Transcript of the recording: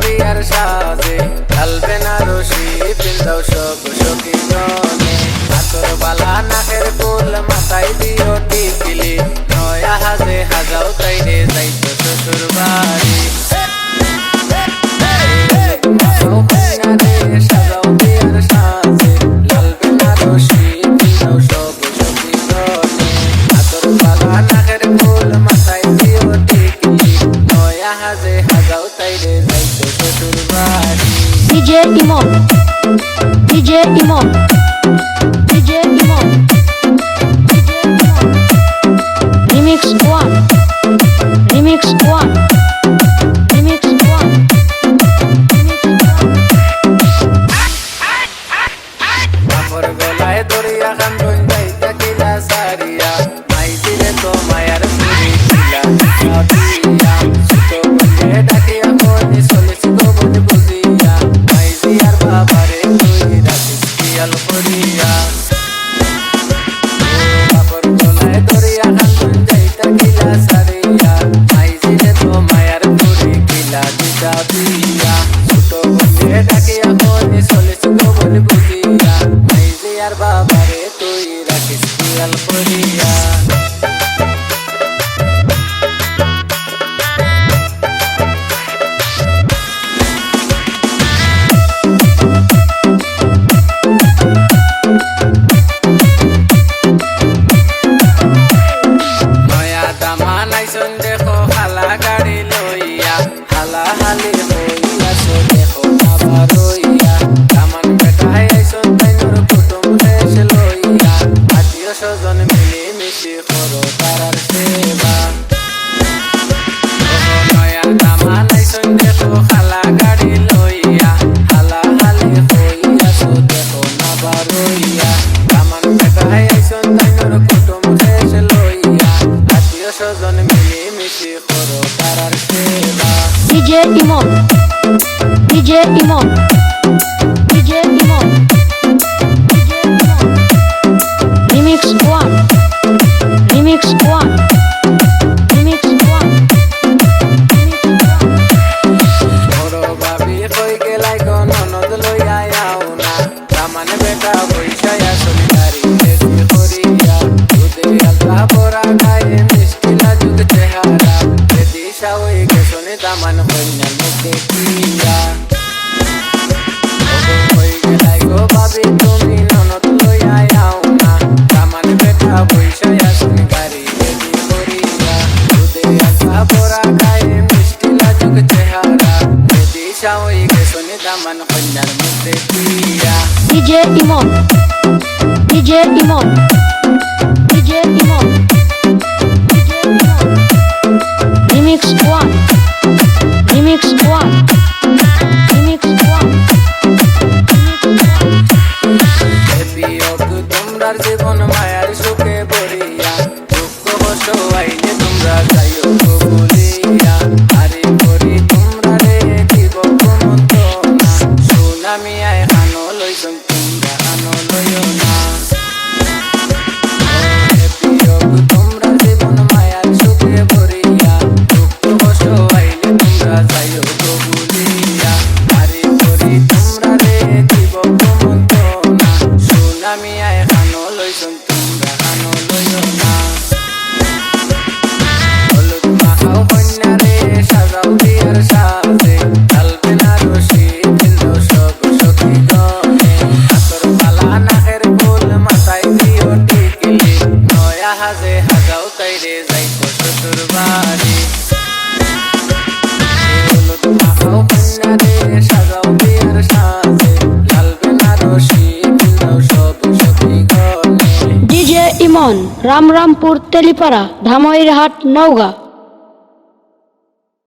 বিয়ার সাজে লাল বেনারসি পিন্দাও সব সখী গনে হাতর বালা নাকের ফুল মাথায় দিও টিকলি নয়া হাজে হাজাও তাইরে যাইতো শ্বশুর বাড়ি সাজাও বিয়ার সাজে লাল বেনারসি পিন্দাও সব সখী গনে হাতর বালা নাকের ফুল মাথায় দিও টিকলি নয়া হাজে হাজাও তাইরে যাইতো শ্বশুর বাড়ি DJ Imon, DJ Imon, DJ Imon, DJ Imon. Remix 1, Remix 1, Remix 1, Remix 1. আমার গলায় দরিয়া খান বই যাইতা কিলা সারিয়া মাই দিলে তো মায়ার পুরি কিলা দিয়া ছোট বলে ডাকিয়া কোনি চলেছি গো বলে বুঝিয়া মাই দিয়ার বাবারে তুই রাখিস কিয়াল করিয়া আমার গলায় দরিয়া খান বই যাইতা কিলা সারিয়া মাই দিলে তো মায়ার পুরি কিলা দিয়া ছোট বলে ডাকিয়া কোনি চলেছি গো বলে বুঝিয়া মাই দিয়ার বাবারে তুই রাখিস কিয়াল করিয়া নয়া দামা নাইছন দেখো হালা গাড়ি লইয়া হালা হালি হইয়া সো দেখো আবার রইয়া দামান বেটাই আইছন তাইনোর কুটুম দেশ লইয়া আত্মীয় স্বজন মিলে মিশি করো তারার সেবা নয়া দামা নাইছন দেখো হালা গাড়ি লইয়া হালা হালি হইয়া সো দেখো আবার রইয়া দামান বেটাই আইছন তাইনোর কুটুম দেশ লইয়া আত্মীয় স্বজন মিলে মিশি করো তারার সেবা DJ Imon, DJ Imon, DJ Imon, DJ Imon. Remix 1, Remix 1, Remix 1, Remix 1. বড় ভাবি কই গেলাই গো ননদ লইয়া আও না দামান বেটা বইসায়া সলিদারি দেশি করিয়া দুধে আলতা পরা গায়ে মিষ্টি লাজুক চেহারা দিশা হয়ে গেছনে দামান কন্যার মুখ দেখিয়া কই গেলাই গো ভাবি তুমি ননদ লইয়া আও না দামান বেটা বইসায়া সলিদারি দেশি করিয়া দুধে আলতা পরা গায়ে মিষ্টি লাজুক চেহারা দিশা হয়ে গেছনে দামান কন্যার মুখ দেখিয়া DJ Imon, DJ Imon, DJ Imon, DJ Imon. Remix 1, Remix 1, Remix 1, Remix 1. বিয়োগ তোমরার জীবন মায়ার সুখে ভরিয়া দুঃখ কষ্ট আইলে তোমরা যাইও গো বলিয়া আরে করি তোমরা রে দিব মন্ত না সুনামি আয় হানো লইছন তোমরা হানো লইও না বিয়োগ তোমরা জীবন মায়ার সুখে ভরিয়া দুঃখ কষ্ট আইলে তোমরা যাইও গো বলিয়া আরে করি তোমরা রে দিব মন্ত না সুনামি আয় হানো লইছন তোমরা হানো লইও না হলুদ মাখাও কন্যা রে সাজাও বিয়ার সাজে লাল বেনারসি পিন্দাও সব সখী গনে হাতর বালা নাকের ফুল মাথায় দিও টিকলি নয়া হাজে হাজাও তাইরে যাইতো শ্বশুর বাড়ি হলুদ মাখাও কন্যা রে সাজাও বিয়ার সাজে লাল বেনারসি পিন্দাও সব সখী গনে DJ Imon, Ramrampur Telipara, Dhammairhat, Nauga.